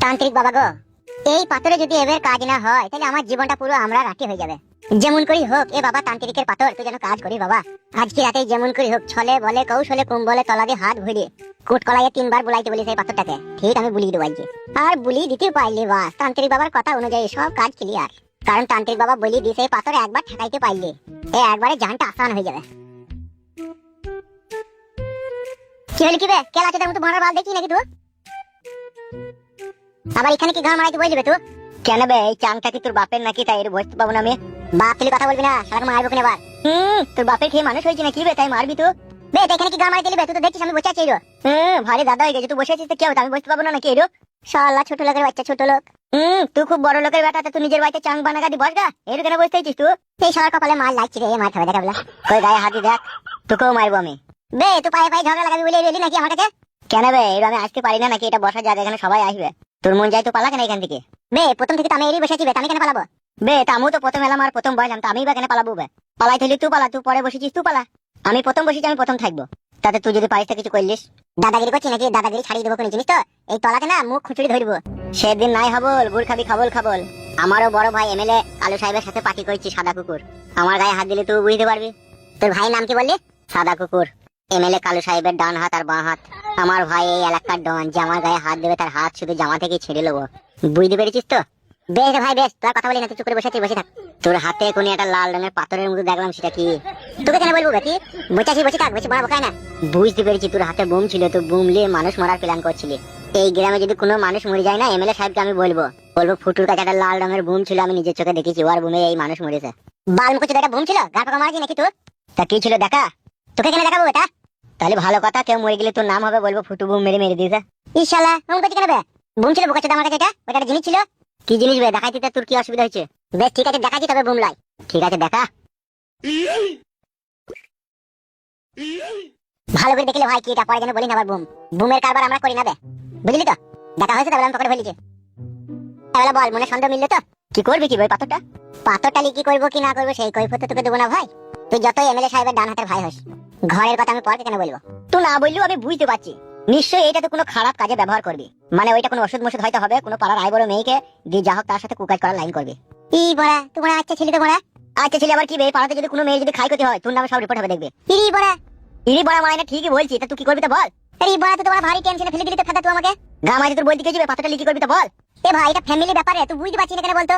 তান্ত্রিক বাবা গো, এই পাথরে যদি এবার কাজ না হয় তাহলে আমার জীবনটা পুরো আমরা রাখি হয়ে যাবে। যেমন করি হোক এ বাবা তান্ত্রিকের পাথর তুই যেন কাজ করি বাবা। আজকে রাতে যেমন করি হোক ছলে বলে কৌশলে কুম্বলে তলা দিয়ে হাত ভরিয়ে কোট কলাইয়ে 3 বার বুলাইতে বলি সেই পাথরটাকে। ঠিক আমি বুলিয়ে দেবো আজকে। আর বুলিয়ে দিতে পারলি বাস তান্ত্রিক বাবার কথা অনুযায়ী সব কাজ ক্লিয়ার। কারণ তান্ত্রিক বাবা বলি দিয়েছে এই পাথর একবার ঠেকাইতে পারলি এ একবারে জানটা আসান হয়ে যাবে। কি হলি কি বে কেলা চোদার মতো ভরার বাল দেখি নাকি তুই? আবার এখানে কি গান মারাইতে বলবি তুই? কেন বে এই চাংটা কি তোর বাপের নাকি তাই এর বসতে পাবো না আমি? বাপ তুই কথা বলবি না সারা মারবো কেন আবার? তোর বাপের খেয়ে মানুষ হয়েছে নাকি বে তাই মারবি তুই? বে এখানে কি গান মারাইতে দিলি বে? তুই তো দেখছিস আমি বসে আছি এরো। ভারী দাদা হয়ে গেছে তুই বসে আছিস তো কি হবে আমি বসতে পাবো না নাকি এরো? শালা ছোট লোকের বাচ্চা ছোট লোক। তুই খুব বড় লোকের বেটা তুই নিজের বাড়িতে চাং বানা গাদি বসগা এর কেন বসতে আছিস তুই? এই শালার কপালে মার লাগছে রে মার খাবে দেখা বলা। কই গায়ে হাতি দেখ তোকেও মারবো আমি। বে তুই পায়ে পায়ে ঝগড়া লাগাবি বলে এলি নাকি আমার কাছে? কেন বে এর আমি আসতে পারি না নাকি? এটা বসা জায়গা এখানে সবাই আসবে। তোর মন যাই তো পালা কেন এখান থেকে? বে প্রথম থেকে তো আমি এরই বসে আছি বে আমি কেন পালাবো? বে তামু তো প্রথম এলাম আর প্রথম বসলাম তো আমি বা কেন পালাবো বে? পালাই থইলি তুই পালা তুই পরে বসেছিস তুই পালা। আমি প্রথম বসেছি আমি প্রথম থাকবো। তাতে তুই যদি পারিস কিছু করলিস দাদাগিরি করছিস নাকি? দাদাগিরি ছাড়িয়ে দেবো কোন জিনিস তো এই তলাকে না মুখ খুঁচুড়ি ধরবো। সেদিন নাই হবল গুড় খাবি খাবল খাবল। আমারও বড় ভাই এমএলএ কালু সাহেবের সাথে পার্টি করছি সাদা কুকুর। আমার গায়ে হাত দিলে তুই বুঝতে পারবি। তোর ভাইয়ের নাম কি বললি? সাদা কুকুর। এমএলএ কালু সাহেবের ডান হাত আর বাঁ হাত। আমার ভাই এই এলাকার ডন যে আমার গায়ে হাত দেবে তার হাত শুধু জামা থেকে ছিঁড়ে নেবো। বুঝতে পেরেছিস তো? বেশ রে ভাই বেশ তোর কথা বলি না তুই চুপ করে বসে আছিস বসে থাক। তোর হাতে কোন একটা লাল রঙের পাথরের মতো দেখলাম সেটা কি? তোকে কেন বলবো কি? বসে আছিস বসে থাক বেশি বড় বকায় না। বুঝতে পেরেছি তোর হাতে বুম ছিল তো বুম নিয়ে মানুষ মারার প্ল্যান করছিলি। এই গ্রামে যদি কোনো মানুষ মরে যায় না এমএলএ সাহেবকে আমি বলবো ফুটুর কাছে একটা লাল রঙের বুম ছিল আমি নিজের চোখে দেখেছি ওর বুমে এই মানুষ মরেছে। বালমুখে একটা বুম ছিল গা পাকা মারাজি নাকি তোর? তা কি ছিল দেখা? তোকে কেন দেখাবো এটা? তাহলে ভালো কথা কেউ মরে গেলে তোর নাম হবে বলবো ফুটু বুম মেরে মেরে দিয়েছে। ইশালা এমন করছিস কেন বে? বুম ছিল বোকা চোদা আমার কাছে এটা ওটা একটা জিনিস ছিল। কি জিনিস বে দেখাইতে তোর কি অসুবিধা হচ্ছে? বেশ ঠিক আছে দেখাচ্ছি তবে বুম লাই। ঠিক আছে দেখা ভালো করে দেখলে ভাই কি এটা পরে যেন বলি না আবার বুম। বুমের কারবার আমরা করি না বে বুঝলি তো? দেখা হয়েছে তাহলে আমি পকেটে ফেলেছি। তাহলে বল মনে সন্দেহ মিললে তো? কি করবি কি ভাই পাথরটা? পাথরটা কি করবো কি না করবো সেই কৈফিয়ত তোকে দেবো না ভাই। তুই যতই এমএলএ সাহেবের ডান হাতের ভাই হোস ঘরের কথা আমি পরে কেন বলবো? তুই না বললেও আমি বুঝতে পারছি নিশ্চয়ই এটা তো কোনো খারাপ কাজে ব্যবহার করবি। মানে ওইটা কোনো ওষুধ মশুদ হয়তো হবে কোনো পাড়ার আই বড় মেয়েকে দিয়ে যা হোক তার সাথে কুকাজ করার লাইন করবি। ই বড়া তোমার আচ্ছা ছেলে তো বড়া। আচ্ছা ছেলে আবার কি বে পাড়াতে যদি কোনো মেয়ে যদি খাই ক্ষতি হয় তোর নামে সব রিপোর্ট হবে দেখবে। ইরি বড়া মানে ঠিকই বলছি তা তুই কি করবি তো বল? আরে বড়া তুই তো ভারী টেনশনে ফেলে দিলি তো ফাটা তুই আমাকে। গা মাঝে তোর বলতে কি যাবে পাথরটা লিখি করবি তো বল? এ ভাই এটা ফ্যামিলি ব্যাপারে তুই বুঝতে পারছিস না কেন বলতো?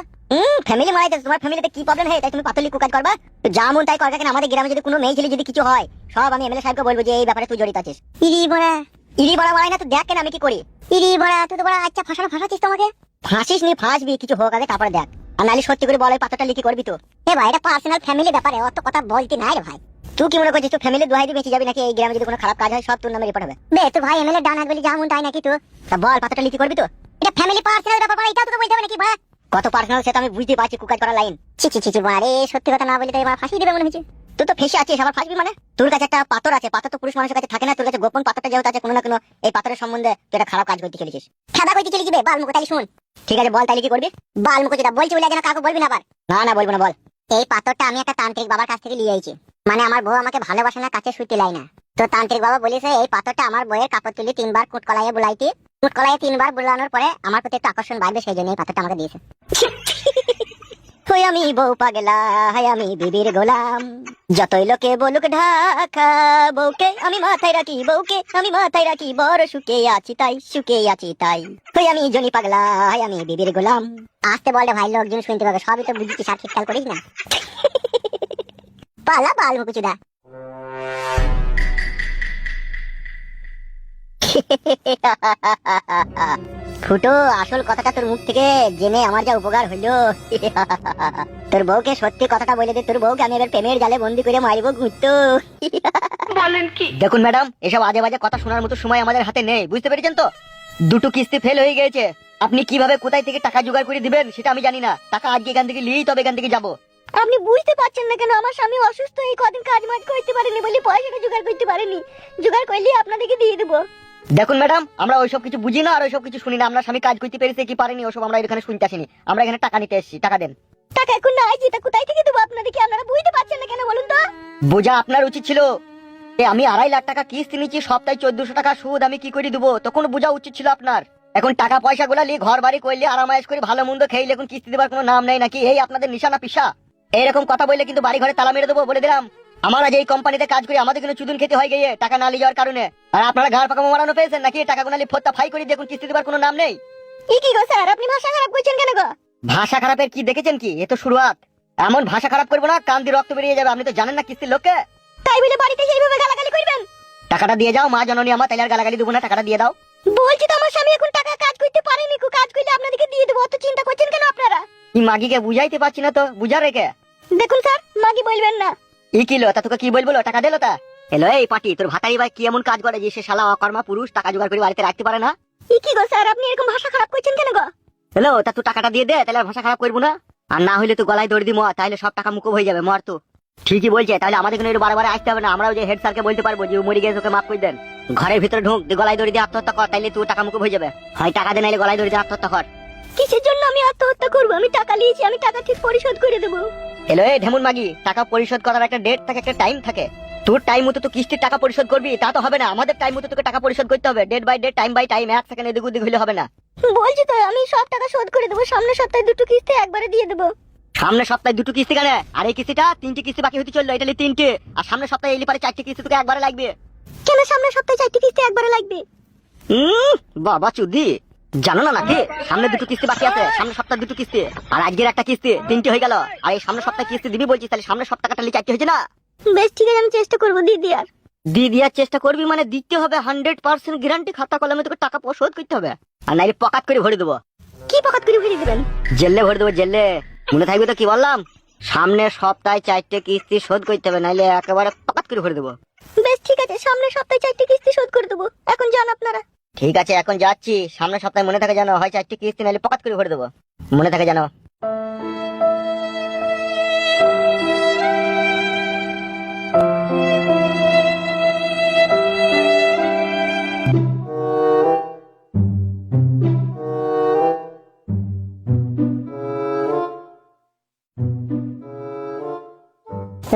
ফ্যামিলি মানে তোমার ফ্যামিলিতে কি প্রবলেম হয় তাই তুমি পাথর লিখি কাজ করবা? তো যেমন তাই করবে কেন আমাদের গ্রামে যদি কোনো মেয়ে ছেলে যদি কিছু হয় সব আমি এমএলএ সাহেবকে বলবো যে এই ব্যাপারে তুই জড়িত আছিস। ইরি বড়া মানে না তুই দেখ কেন আমি কি করি। ইরি বড়া তুই তো বড়া আচ্ছা ফাঁসাচ্ছিস তোমাকে। ফাঁসিস নি ফাঁসবি কিছু হোক আগে তারপরে দেখ। আর নালি সত্যি করে বল এই পাথরটা লিখি করবি তো? এ ভাই এটা পার্সোনাল ফ্যামিলি ব্যাপারে অত কথা বলতে নাই রে ভাই। তুই কি মনে করছিস তুই ফ্যামিলি দোহাই দিয়ে বেঁচে যাবি নাকি এই গ্রামে যদি কোনো খারাপ কাজ হয় সব তোর নামে রিপোর্ট হবে? বে তোর ভাই এমএলএ ডান হাত বলি যেমন তাই নাকি তুই? তা বল পাথরটা লিখি করবি তো? এটা ফ্যামিলি পার্সোনাল ব্যাপার এটা তোকে বলতে হবে নাকি ভাই? কত পার্সোনাল সেটা আমি বুঝতে পারছি কুকাজ করার লাইন। ছি বাড়ে সত্যি কথা না বলি তাই আমার ফাঁসি দিবে মনে হচ্ছে। তুই তো ফেসে আছিস আবার ফাঁসবি মানে? তোর কাছে একটা পাথর আছে পাথর তো পুরুষ মানুষের কাছে থাকে না তোর কাছে গোপন পাথরটা যেহেতু আছে কোনো না কোনো এই পাথরের সম্বন্ধে তুই একটা খারাপ কাজ করতে চলেছিস। খেদা করতে চলে যাবে বালমুখ তাই শুন। ঠিক আছে বল তাই কি করবি? বালমুখ যেটা বলছি বলে যেন কাউকে বলবি না আবার। না বলবো না বল। এই পাথরটা আমি একটা তান্ত্রিক বাবার কাছ থেকে নিয়ে আইছি। মানে আমার বউ আমাকে ভালোবাসে না কাছে শুইতে লাই না। তো তান্ত্রিক বাবা বলেছে এই পাথরটা আমার বউয়ের কাপড় তুলি 3 বার কুটকলাইয়ে বুলাইতে কুটকলাইয়ে 3 বার বুলানোর পরে আমার প্রতি একটু আকর্ষণ বাড়বে সেই জন্য এই পাথরটা আমাকে দিয়েছে। আমি বউ পাগলা হায় আমি বিবির গোলাম যতই লোকে বলুক ঢাকা বউকে আমি মাথায় রাখি বড় সুখে আছি তাই আমি জনি পাগলা হায় আমি বিবির গোলাম। আসতে বলে ভাই লোকজন শুনতে পাবে সবই তো বুঝছি সার খেয়াল করিস না। পালা বাল মুকুচুদা। ফুটো আসল কথাটা তোর মুখ থেকে জেনে আমার যা উপকার হইলো। তোর বউকে সত্যি কথাটা বলে দে তোর বউকে আমি এবার প্রেমের জালে বন্দি করে মারিব ঘুরতো। বলেন কি? দেখুন ম্যাডাম এসব আজে বাজে কথা শোনার মতো সময় আমাদের হাতে নেই বুঝতে পেরেছেন তো? দুটো কিস্তি ফেল হয়ে গেছে আপনি কিভাবে কোথায় থেকে টাকা জোগাড় করে দিবেন সেটা আমি জানি না। টাকা আজকে এখান থেকে লিয়েই তবে এখান থেকে যাবো। আপনি বুঝতে পারছেন না কেন আমার স্বামী অসুস্থ এই কদিন কাজ মাজ করতে পারেনি বলে পয়সাটা জোগাড় করতে পারেনি। জোগাড় করলে আপনাদেরকে দিয়ে দেবো। দেখুন ম্যাডাম আমরা ওইসব কিছু বুঝি না আর ওইসব কিছু শুনি না। আমরা স্বামী কাজ করতে পেরেছে কি পারেনি ওসব আমরা এখানে শুনতে আসিনি। আমরা এখানে টাকা নিতে এসেছি টাকা দেন। টাকা এখন নাই যেটা কোথায় থেকে দেবো আপনাদেরকে আপনারা বুঝতে পারছেন না কেন বলুন তো? বোঝা আপনার উচিত ছিল। আমি 2.5 লাখ টাকা কিস্তি নিচ্ছি সপ্তাহে 1400 টাকা সুদ আমি কি করে দেবো তখন বোঝা উচিত ছিল আপনার। এখন টাকা পয়সা গুলা লি ঘর বাড়ি করলে আরামায়েশ করে ভালো মন্দ খেয়ে এখন কিস্তি দেবার কোনো নাম নেই নাকি? এই আপনাদের নিশানা পিসা। এইরকম কথা বললে কিন্তু বাড়ি ঘরে তালা মেরে দেবো বলে দিলাম। আমরা যে এই কোম্পানিতে কাজ করি আমাদের কিন্তু চুদুন খেতে হয় গিয়ে টাকা না নিয়ে যাওয়ার কারণে। আর আপনারা ঘর পাকা মারানো পেয়েছেন নাকি? টাকা গুলা লি ফোত্তা ফাই করে দেখুন কিস্তি দেবার কোনো নাম নেই। কি গো স্যার, আপনি ভাষা খারাপ করছেন কেন গো? ভাষা খারাপের কি দেখেছেন কি? এ তো শুরুয়াত। এমন ভাষা খারাপ করবো না কান দিয়ে রক্ত বেরিয়ে যাবে। আপনি তো জানেন না কিস্তির লোককে। তাই বলে বাড়িতে সেইভাবে গালাগালি করবেন? টাকাটা দিয়ে যাও, মা জননী আমার, তাইলে আর গালাগালি দেবো না। টাকাটা দিয়ে দাও। বলছি তো আমার স্বামী এখন টাকা কাজ করতে পারেনি, কাজ করলে আপনাদেরকে দিয়ে দেবো। অত চিন্তা করছেন কেন আপনারা? কি মাগিকে বুঝাইতে পারছি না তো, বুঝা রেখে। দেখুন স্যার, মাগি বলবেন না। ই কিলো তা তোকে কি বলবো? টাকা দিলো তা এলো। এই পাটি তোর ভাতারি ভাই কি এমন কাজ করে যে সে শালা অকর্মা পুরুষ টাকা জোগাড় করে বাড়িতে রাখতে পারে না? কি গো স্যার, আপনি এরকম ভাষা খারাপ করছেন কেন গো? হ্যালো, তা তুই টাকাটা দিয়ে দে, তাহলে আর ভাষা খারাপ করবো না। আর না হইলে তুই গলায় দড়ি দি মর, তাহলে সব টাকা মুকুব হয়ে যাবে। মর তো। ঠিকই বলছে, তাহলে আমাদের কিন্তু বারবার আসতে হবে না। আমরাও যে হেড স্যারকে বলতে পারবো যে ও মরে গেছে, ওকে মাফ করে দেন। ঘরের ভিতরে ঢুক, দিয়ে গলায় দড়ি দিয়ে আত্মহত্যা কর, তাইলে তুই টাকা মুকুব হয়ে যাবে। হয় টাকা দে, নাইলে গলায় দড়ি দিয়ে আত্মহত্যা কর। কিসের জন্য আমি আত্মহত্যা করবো? আমি টাকা নিয়েছি, আমি টাকা ঠিক পরিশোধ করে দেবো। এলো এই ঢেমুন মাগি, টাকা পরিশোধ করার একটা ডেট থাকে, একটা টাইম থাকে। তোর টাইম মতো তো কিস্তির টাকা পরিশোধ করবি, তা তো হবে না। আমাদের টাইম মতো তোকে টাকা পরিশোধ করতে হবে। Date by date, time by time. এক সেকেন্ড এদিক ওদিক হলে হবে না। বলছি তো আমি সব টাকা শোধ করে দেবো। সামনের সপ্তাহে 2টো কিস্তি একবারে দিয়ে দেবো। সামনের সপ্তাহে 2টো কিস্তি কেন? আর এই কিস্তিটা 3টে কিস্তি বাকি হতে চললো, এটা 3টে। আর সামনের সপ্তাহে এলি পারে 4টে কিস্তি তোকে একবারে লাগবে। কেন সামনের সপ্তাহে 4টে কিস্তি একবারে লাগবে? বাবা চুদি, জানো না নাকি সামনে 2টো কিস্তি বাকি আছে? সামনের সপ্তাহে 2টো কিস্তি, আর আজকের একটা কিস্তি, 3টে হয়ে গেল। আর এই সামনের সপ্তাহে কিস্তি দিবি বলছিস, তাহলে সামনের সপ্তাহটা 4টে হয়েছে না? বেশ ঠিক আছে, আমি চেষ্টা করবো দিয়ে দেওয়ার। দিয়ে দেওয়ার চেষ্টা করবি মানে দিতে হবে 100% গ্যারান্টি। খাতা কলমে তোকে টাকা শোধ করতে হবে, আর নাইলে পকাত করে ভরে দেবো। কি পকাত করে ভরে দেবেন? জেলে ভরে দেবো, জেলে। মনে থাকবে তো কি বললাম? সামনের সপ্তাহে 4টে কিস্তি শোধ করতে হবে, নাইলে একেবারে পকাত করে ভরে দেবো। বেশ ঠিক আছে, সামনের সপ্তাহে 4টে কিস্তি শোধ করে দেবো। এখন যান আপনারা। ঠিক আছে, এখন যাচ্ছি। সামনের সপ্তাহে মনে থাকে জানো, হয় 4টে কিস্তি, নাইলে পকাত করে ভরে দেবো। মনে থাকে জানো।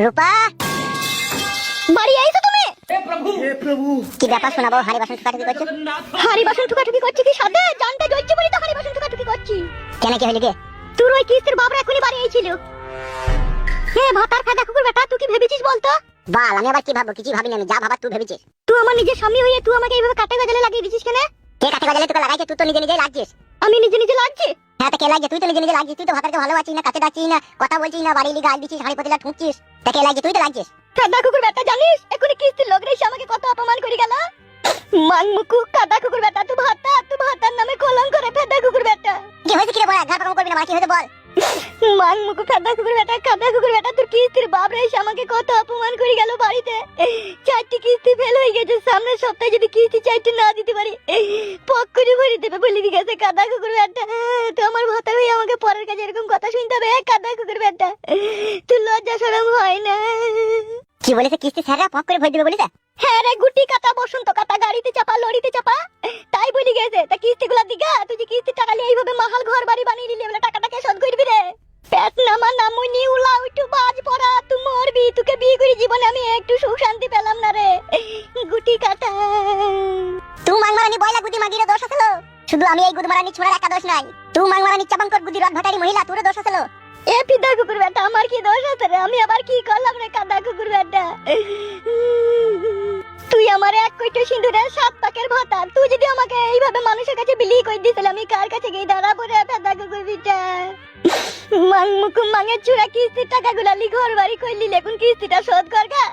রূপা, বাড়ি আইছো তুমি? কি ব্যাপার শোনাবো? হাড়ি বাসন ঠুকাঠুকি করছো? হাড়ি বাসন ঠুকাঠুকি করছি কি সাথে? জানতে যাচ্ছি বলি তো হাড়ি বাসন ঠুকাঠুকি করছি। কেন, কি হইলো? কে তোর ওই কিস্তির বাবরা এখনই বাড়ি আইছিল। হে ভাতার ফাদা কুকুর বেটা, তুই কি ভেবেছিস বলতো? বাল, আমি আবার কি ভাববো? কিছু ভাবিনি আমি, যা ভাবার তুই ভেবেছিস। তুই আমার নিজের স্বামী হয়ে তুই আমাকে এইভাবে কাটে গজালে লাগিয়ে দিছিস কেন? কে কাটে গজালে তোকে লাগাইছে? তুই তো নিজে নিজে লাগছিস। আমি নিজে নিজে লাগছি? হ্যাঁ, তা কে লাগছে? তুই তো নিজে নিজে লাগছিস। তুই তো ভাতারকে ভালোবাসিস না, কাছে ডাকছিস না, কথা বলছিস না, বাড়ি গাল দিছিস, হাড়ি পাতিলা ঠুকছিস। তা কে লাগছে? তুই তো লাগছিস। কাদা কুকুর বেটা, জানিস এখনই কিস্তির লোক রে আমাকে কত অপমান করে গেল। মাংমুকু কাদা কুকুর বেটা, তুই ভাতার নামে কলঙ্ক করে। ফেদা কুকুর বেটা, কি হয়েছে? কি রে বল, ঘাট পাকাম করবি না, কি হয়েছে বল। মাংমুকু ফেদা কুকুর বেটা, কাদা কুকুর বেটা, তোর কিস্তির বাপ রে আমাকে কত অপমান করে গেল বাড়িতে। 4টে কিস্তি ফেল হয়ে গেছে। সামনের সপ্তাহে যদি কিস্তি 4টে না দিতে পারি, পক করে ভরে দেবে বলে দিয়ে গেছে। কাদা কুকুর বেটা, তো আমার ভাতা হয়ে আমাকে পরের কাছে এরকম কথা শুনতে হবে? কাদা কুকুর বেটা, তুই লজ্জা শরম হয় না? কি বলেছে? কিস্তি স্যাররা পক করে ভরে দেবে বলেছে? হ্যাঁ রে, গুটি কাটা, বসন্ত কাটা, গাড়িতে চাপা, লরিতে চাপা, তাই বলি গেছে। তা কিস্তি গুলা দিগা, তুই যে কিস্তি টাকা নিয়ে এইভাবে মাহাল ঘর বাড়ি বানিয়ে নিলি, বলে টাকাটা কে শোধ করবি রে? পেট নামা নামুনি উলা উঠু বাজ পড়া, তুই মরবি। তোকে বিয়ে করে জীবনে আমি একটু সুখ শান্তি পেলাম না রে। গুটি কাটা, তুই মাংমারানি বয়লা গুদি মাগিরে দোষ আছে। শুধু আমি এই গুদমারানি ছোড়ার একা দোষ নাই, তুই মাংমারানি চাপাঙ্কর গুদি রড ভাটারি মহিলা, তোর দোষ আছে। এ পিদা কুকুর বেটা, আমার কি দোষ আছে রে? আমি আবার কি করলাম রে কাদা কুকুর বেটা? তুই আমার 1 কোটি সিঁদুরের 7 পাকের ভাতার, তুই যদি আমাকে এইভাবে মানুষের কাছে বিলি করে দিছিল, আমি কার কাছে গিয়ে দাঁড়াবো রে ফেদা কুকুর বেটা? মাংমুকু মাঙের চূড়া, কিস্তির টাকাগুলা লি ঘর বাড়ি করলি, এখন কিস্তিটা শোধ কর গা,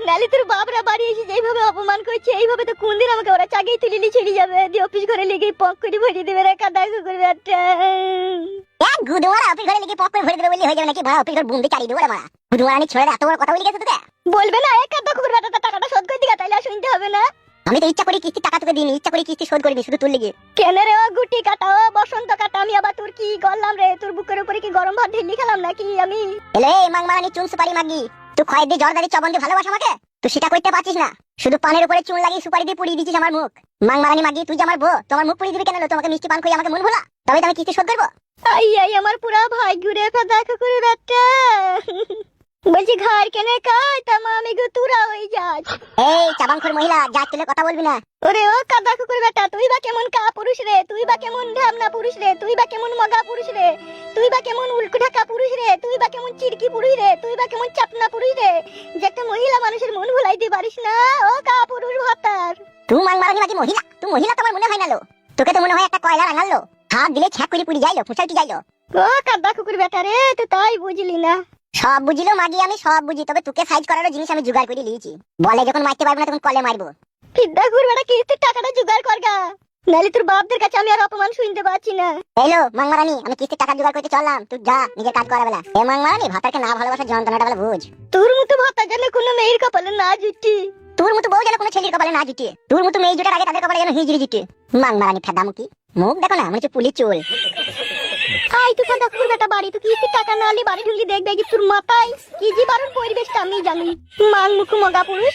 নালি তোর বাপরা বাড়ি এসে যেইভাবে অপমান করছে, এইভাবে তো কোন দিন আমাকে ওরা চাকরি তুলিলি ছেড়ে যাবে, দিয়ে অফিস ঘরে লেগে পক করে ভরে দেবে রে কাদা কুকুর বেটা। গুদমারা অফিস ঘরে লেগে পক করে ভরে দেবে বললি হয়ে যাবে নাকি? ভাড়া অফিস ঘর বুমদি চালিয়ে দেবো রে মারা। গুদমারানি ছোড়া এত বড় কথা বলে গেছে তোকে? বলবে না এক কাদা কুকুর বেটা, টাকাটা শোধ করে দিগা, তাইলে আর শুনতে হবে না। আমি তো ইচ্ছা করি কিস্তি টাকা তোকে দিইনি, ইচ্ছা করি কিস্তি শোধ করে দিই শুধু তোর লেগে। কেন রে ও গুটি কাটা, ও বসন্ত কাটা, আমি আবার তোর কি করলাম রে? তোর বুকের উপরে কি গরম ভাত ঢেলি খেলাম নাকি আমি? এলে মাংমারানি চুন সুপারি মাগি, তুই খয়ের দিয়ে জর্দারি চবন দিয়ে ভালোবাস আমাকে, তুই সেটা করতে পারছিস না। শুধু পানের উপরে চুন লাগিয়ে সুপারি দিয়ে পুড়িয়ে দিচ্ছিস আমার মুখ। মাংমারানি মাগি, তুই যে আমার বউ, তোমার মুখ পুড়িয়ে দিবি কেন? তোমাকে মিষ্টি পান করে আমাকে মন ভোলা, তবে তো আমি কিস্তি শোধ করবো। আই আই আমার পুরা ভাই ঘুরে ফেদা কুকুর বেটা। বলছি ঘর কেনে কাজ তা মামি গো তুরা হয়ে যাস। এই চাবাংখোর মহিলা, যা তুলে কথা বলবি না। ওরে ও কাদা কুকুর বেটা, তুই বা কেমন কা পুরুষ রে, তুই বা কেমন ঢামনা পুরুষ রে, তুই বা কেমন মগা পুরুষ রে, তুই বা কেমন উল্কু ঢাকা পুরুষ রে, তুই বা কেমন চিরকি পুরুষ রে, তুই বা কেমন চাপনা পুরুষ রে, যে একটা মহিলা মানুষের মন ভুলাইতে পারিস না। ও কা পুরুষ ভাতার, তুই মাং মারানি নাকি মহিলা? তুই মহিলা তো আমার মনে হয় না লো, তোকে তো মনে হয় একটা কয়লা রাঙালো, হাত দিলে ছ্যাক করে পুড়ি যাইলো, ফুসাইতে যাইলো। ও কাদা কুকুর বেটা রে, তুই তাই বুঝলি না। সব বুঝিলো মাগি, আমি সব বুঝি, তবে তোকে সাইজ করার জিনিস আমি জোগাড় করে নিয়েছি। বলে যখন মারতে পারবো না তখন কলে মারবো। ফিদ্দা ঘুরবে না, কিস্তির টাকাটা জোগাড় করগা, নাহলে তোর বাপদের কাছে আমি আর অপমান শুনতে পাচ্ছি না। হ্যালো মাংমারানি, আমি কিস্তির টাকা জোগাড় করতে চললাম, তুই যা নিজের কাজ করা বেলা। এ মাংমারানি, ভাতারকে না ভালোবাসার যন্ত্রণাটা বেলা বুঝ। তোর মতো ভাতা যেন কোনো মেয়ের কপালে না জুটি, তোর মতো বউ যেন কোনো ছেলের কপালে না জুটি, তোর মতো মেয়ে জুটার আগে তাদের কপালে যেন হিজড়ি জুটি। মাংমারানি ফেদামুকি, মুখ দেখো না মনে হচ্ছে পুলিশ চোর। আই তুই কাদা কুকুর বেটা, বাড়ি তুই কিস্তির টাকা না আনলে বাড়ি ঢুকলি দেখবে কি তোর মাথায় কি জি বারণ পরিবেশটা আমি জানি। মাং মুখ মগা পুরুষ।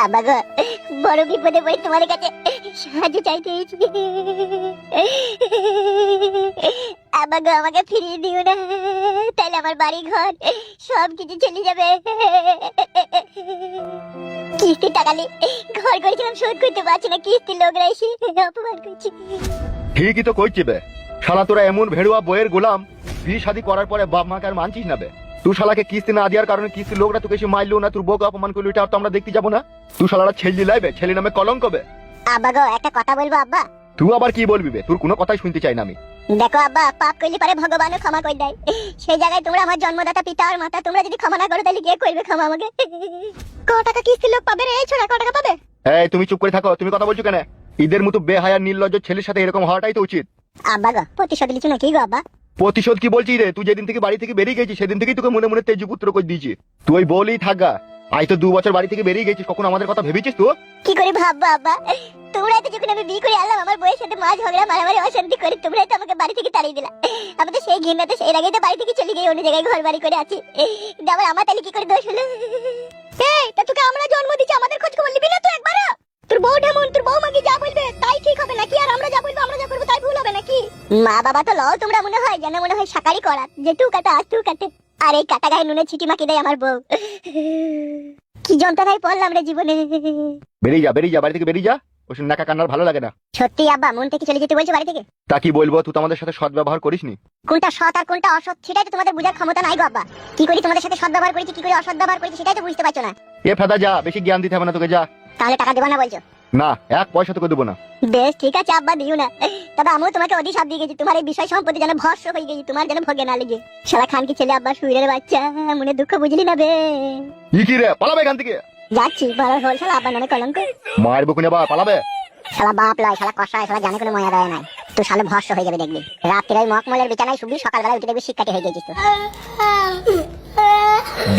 আবাগো, বড় বিপদে পড়ে তোমার কাছে সাহায্য চাইতে এসেছি। আবাগো, আমাকে ফিরিয়ে দিও না, তাহলে আমার বাড়ি ঘর সব কিছু চলে যাবে। কিস্তির টাকা নিয়ে ঘর করেছিলাম, শোধ করতে পারছি না, কিস্তির লোকরা এসে অপমান করছে। ঠিকই তো কইছি বে, শালা তোরা এমন ভেড়ুয়া বইয়ের গোলাম, বিয়ে শাদী করার পরে বাপ মাকে আর মানছিস না বে। তুই শালাকে কিস্তি না দেওয়ার কারণে কিস্তির লোকরা তোকে এসে মারলো না, তোর বউকে অপমান করলো, এটা আর তো আমরা দেখতে যাবো না। তুই শালারা ছেলে লাইবে, ছেলে নামে কলঙ্ক বে। আব্বা গো, একটা কথা বলবো আব্বা? তুই আবার কি বলবি বে? তোর কোনো কথাই শুনতে চাই না আমি। দেখো আব্বা, পাপ করলে পারে ভগবানও ক্ষমা করে দেয়, সেই জায়গায় তোমরা আমার জন্মদাতা পিতা আর মাতা, তোমরা যদি ক্ষমা না করো তাহলে কে করবে ক্ষমা আমাকে? ক টাকা কিস্তির লোক পাবে রে, এই ছোড়া ক টাকা পাবে? এই তুমি চুপ করে থাকো, তুমি কথা বলছো কেন? ঈদের মতো বেহায়া নির্লজ্জ ছেলের সাথে এরকম হওয়াটাই তো উচিত। আব্বা গো, প্রতিশোধ লিচু নাকি গো আব্বা? প্রতিশোধ কি বলছিস রে? তুই যেদিন থেকে বাড়ি থেকে বেরিয়ে গেছিস সেদিন থেকেই তোকে মনে মনে তেজপুত্র করে দিয়েছি। তুই বলেই থাকা, আজ তো 2 বছর বাড়ি থেকে বেরিয়ে গেছিস, কখন আমাদের কথা ভেবেছিস তো? কি করে ভাববো আব্বা? তোমরাই তো যখন আমি বিয়ে করে আনলাম আমার বউয়ের সাথে মাঝ ঝগড়া মারামারি অশান্তি করে তোমরাই তো আমাকে বাড়ি থেকে তাড়িয়ে দিলা। আমি তো সেই ঘৃণাতে সেই আগেই তো বাড়ি থেকে চলে গিয়ে অন্য জায়গায় ঘর বাড়ি করে আছি। আবার আমার তাহলে কি করে দোষ হলো? এই তা তোকে আমরা জন্ম দিচ্ছি, আমাদের খোঁজ খবর নিবি না তুই একবার? তোর বউ ঢেমন, তোর বউ মাগি যা বলবে তাই ঠিক হবে নাকি? আর আমরা যা বলবো, আমরা যা করবো তাই ভুল হবে নাকি? মা বাবা তো লও তোমরা, মনে হয় যেন মনে হয় শাকারি করা, যে তু কাটা আজ তু কাটে, আর এই কাটা গায়ে নুনের ছিটি মাকি দেয় আমার বউ। কি যন্ত্রণায় পড়লাম রে জীবনে। বেরিয়ে যা, বেরিয়ে যা, বাড়ি থেকে বেরিয়ে যা, ওসব নাকা কান্নার ভালো লাগে না। সত্যি আব্বা, মন থেকে চলে যেতে বলছো বাড়ি থেকে? তা কি বলবো, তুই তো আমাদের সাথে সৎ ব্যবহার করিসনি। কোনটা সৎ আর কোনটা অসৎ সেটাই তো তোমাদের বোঝার ক্ষমতা নাই গো আব্বা। কি করে তোমাদের সাথে সৎ ব্যবহার করেছি, কি করে অসৎ ব্যবহার করেছি সেটাই তো বুঝতে পারছো না। এ ফেদা যা, বেশি জ্ঞান দিতে হবে না তোকে, যা। তাহলে টাকা দেবো না বলছো? না, 1 পয়সা তোকে দেবো না। বেশ ঠিক আছে আব্বা, দিও না। তবে আমিও তোমাকে অধিশাপ দিয়ে গেছি, তোমার এই বিষয় সম্পত্তি যেন ভস্ম হয়ে গেছি, তোমার যেন ভোগে না লেগে। শালা খান কি ছেলে আব্বা, সুইরের বাচ্চা, মনে দুঃখ বুঝলি না বে? ই কি রে, পালাবে এখান থেকে। যাচ্ছি, ভালো হল, শালা আব্বা নামে কলঙ্ক। মারবো কোনে বা, পালাবে। শালা বাপ লয়, শালা কষায়, শালা জানে কোনো ময়া দেয় নাই। তুই শালা ভস্ম হয়ে যাবে দেখবি। রাত্রে ওই মকমলের বিছানায় শুবি, সকালবেলা উঠে দেখবি শিক্ষাটি হয়ে গেছিস তুই।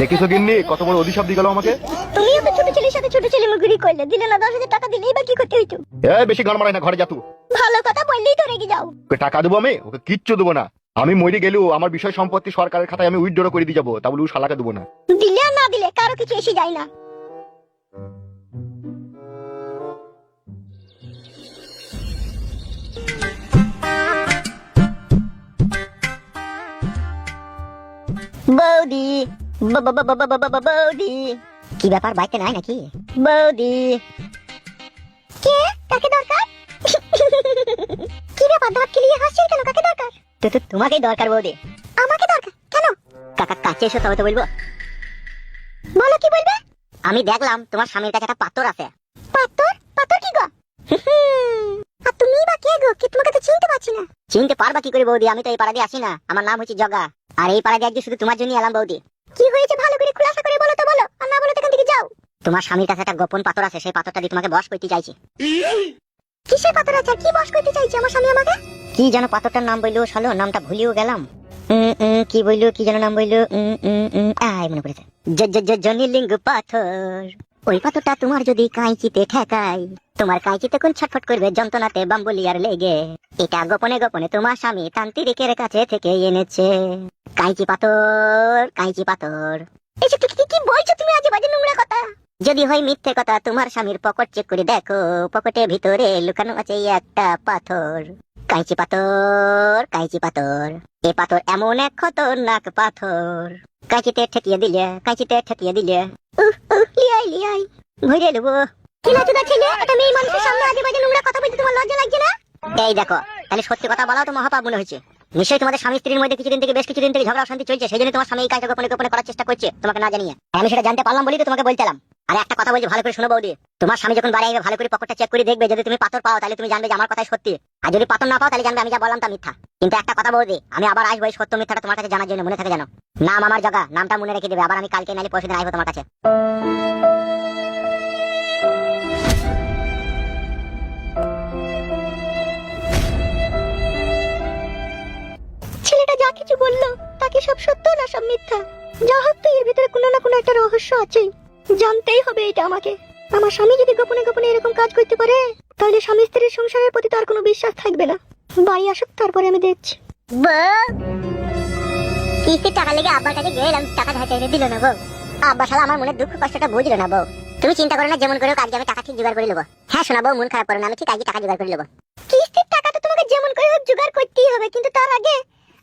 দেখিস গিন্নি কত বড় অভিশাপ দিয়ে গেল আমাকে। তুমিও তো ছোট ছেলের সাথে ছোট ছেলে মুগুরি করলে, দিলে না 10,000 টাকা, দিলেই বা কি করতে হইতো? বেশি গান মারাই না, ঘরে যা তুই। ভালো কথা বললেই তো রেগে যাও। ওকে টাকা দেবো আমি, ওকে কিচ্ছু দেবো না। আমি মরে গেলেও আমার বিষয় সম্পত্তি সরকারের খাতায় আমি উইথড্র করে দিয়ে যাবো, তা বলে ও শালাকে দেবো না। দিলে আর না দিলে কারো কিছু এসে যায় না। বৌদি, বৌদি, কি ব্যাপার, বাইতে নাই নাকি? বৌদি, কে, কাকে দরকার? কি ব্যাপার, দাঁত কিলিয়ে হাসছিস কেন? কাকে দরকার? তোমাকেই দরকার বৌদি। আমাকে দরকার কেন? কাকা কাছে এসো তবে তো বলবো। বলো, কি বলবে? আমি দেখলাম তোমার স্বামীর কাছে একটা পাথর আছে। পাথর? পাথর কি গো? আর তুমি বা কে গো? কি তোমাকে তো চিনতে পারছি না। চিনতে পারবা কি করে বৌদি, আমি তো এই পাড়া দিয়ে আসি না, আমার নাম হচ্ছে জগা, আর এই পাড়া দিয়ে আজকে শুধু তোমার জন্য এলাম বৌদি। কি হয়েছে ভালো করে খুলাসা করে বলো তো, বলো, আর না বলো তো এখান থেকে যাও। তোমার স্বামীর কাছে একটা গোপন পাথর আছে, সেই পাথরটা দিয়ে তোমাকে বশ করতে চাইছি। কিসের পাথর আছে, কি বশ করতে চাইছে আমার স্বামী আমাকে? কি যেন পাথরটার নাম বললো, শালো নামটা ভুলিও গেলাম। কি বললো, কি যেন নাম বললো, আয় মনে পড়েছে, জনিলিঙ্গ পাথর। ওই পাথরটা তোমার যদি কাঁচিতে ঠেকাই, তোমার কাঁচি তখন ছটফট করবে যন্ত্রণাতে বাম্বুলিয়ার লেগে। এটা গোপনে গোপনে তোমার স্বামী তান্ত্রিকের কাছে থেকে এনেছে। কাঁচি পাথর, কাঁচি পাথর। এসব কি বলছো তুমি, আজে বাজে নোংরা কথা। যদি হয় মিথ্যে কথা, তোমার স্বামীর পকেট চেক করে দেখো, পকেটের ভিতরে লুকানো আছে একটা পাথর। কাঁচি পাথর, কাঁচি পাথর, এ পাথর এমন এক খতরনাক পাথর। কাঁচিতে ঠেকিয়ে দিলে, কাঁচিতে ঠেকিয়ে দিলে, লিয়াই লিয়াই ভরে নেবো। কি লাজুদা ছেলে, একটা মেয়ে মানুষের সামনে আজে বাজে নোংরা কথা বলতে তোমার লজ্জা লাগছে না? এই দেখো, তাহলে সত্যি কথা বলাও তো মহাপাপ মনে হয়েছে। নিশ্চয়ই তোমাদের স্বামী স্ত্রীর মধ্যে কিছুদিন থেকে, বেশ কিছুদিন থেকে ঝগড়া অশান্তি চলছে, সেই জন্য তোমার স্বামী এই কাজটা গোপনে গোপনে করার চেষ্টা করছে তোমাকে না জানিয়ে। আর আমি সেটা জানতে পারলাম বলি তো তোমাকে বলছিলাম। আর একটা কথা বলছি, ভালো করে শুনো বৌদি, তোমার স্বামী যখন বাড়ি আসবে ভালো করে পকেটটা চেক করে দেখবে, যদি তুমি পাথর পাও তাহলে তুমি জানবে যে আমার কথাই সত্যি, আর যদি পাথর না পাও তাহলে জানবে আমি যা বললাম তা মিথ্যা। কিন্তু একটা কথা বৌদি, আমি আবার আসবো এই সত্য মিথ্যাটা তোমার কাছে জানার জন্য, মনে থাকে জানো। নাম আমার জগা, নামটা মনে রেখে দেবে। আবার আমি কালকে নাইলে পরশুদিন আসবো তোমার কাছে। ছেলেটা যা কিছু বললো তাকে সব সত্য না সব মিথ্যা? যা হোক তো এর ভিতরে কোনো না কোনো একটা রহস্য আছে, জানতেই হবে এটা আমাকে। আমার স্বামী যদি গোপনে গোপনে এরকম কাজ করতে পারে, তাহলে স্বামী স্ত্রীর সংসারের প্রতি তার কোনো বিশ্বাস থাকবে না। বাড়ি আসুক, তারপরে আমি দেখছি। কিস্তির টাকা লেগে আব্বার কাছে গেলাম, টাকা ধার চাইতে দিল না বউ। আব্বা শালা আমার মনে দুঃখ কষ্টটা বুঝলো না বউ। তুমি চিন্তা করো না, যেমন করে হোক আজকে আমি টাকা ঠিক জোগাড় করে নেবো। হ্যাঁ শোনা বউ, মন খারাপ করো না, আমি ঠিক আজকে টাকা জোগাড় করে নেবো। কিস্তির টাকা তো তোমাকে যেমন করে হোক জোগাড় করতেই হবে, কিন্তু তার আগে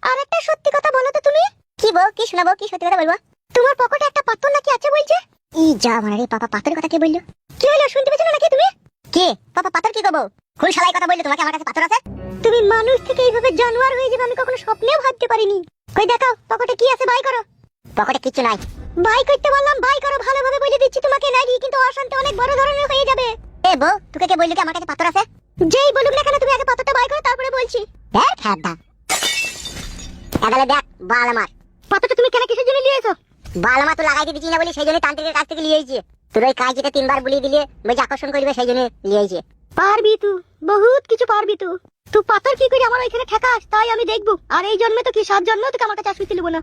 আর একটা সত্যি কথা বলো তো তুমি। কি বউ, কি শোনাবো, কি সত্যি কথা বলবো? তোমার পকেটে একটা পাথর নাকি আছে বলছে? ই যা মারে পাপা, পাথরের কথা কে বললো? কি হলো, শুনতে পেয়েছো নাকি তুমি? কে পাপা, পাথর কি করবো? কোন শালাই কথা বললো তোমাকে আমার কাছে পাথর আছে? তুমি মানুষ থেকে এইভাবে জানোয়ার হয়ে যাবে আমি কখনো স্বপ্নেও ভাবতে পারিনি। কই দেখাও পকেটে কি আছে, বাই করো। পকেটে কিছু নাই। বাই করতে বললাম, বাই করো, ভালোভাবে বলে দিচ্ছি তোমাকে, নাই কিন্তু অশান্তি অনেক বড় ধরনের হয়ে যাবে। এ বউ, তোকে কে বললো কি আমার কাছে পাথর আছে? যেই বলুক না কেন, তুমি আগে পাথরটা বাই করো, তারপরে বলছি। দেখ হাতটা এগালে দেখ, বাল আমার। পাথরটা তুমি কেন কিসের জন্য নিয়েছো? বাল আমার তো লাগাইতে দিচ্ছি না বলি, সেই জন্য তান্ত্রিকের কাছ থেকে নিয়েছি। তোর ওই কাঁচিতে 3 বার বুলিয়ে দিলে বেশ আকর্ষণ করবে, সেই জন্য নিয়েছি। পারবি তুই, বহুত কিছু পারবি তুই। তুই পাথর কি করে আমার ওইখানে ঠেকাস তাই আমি দেখবো। আর এই জন্মে তো কি, 7 জন্ম তোকে আমার কাছে আসবি তুলব না।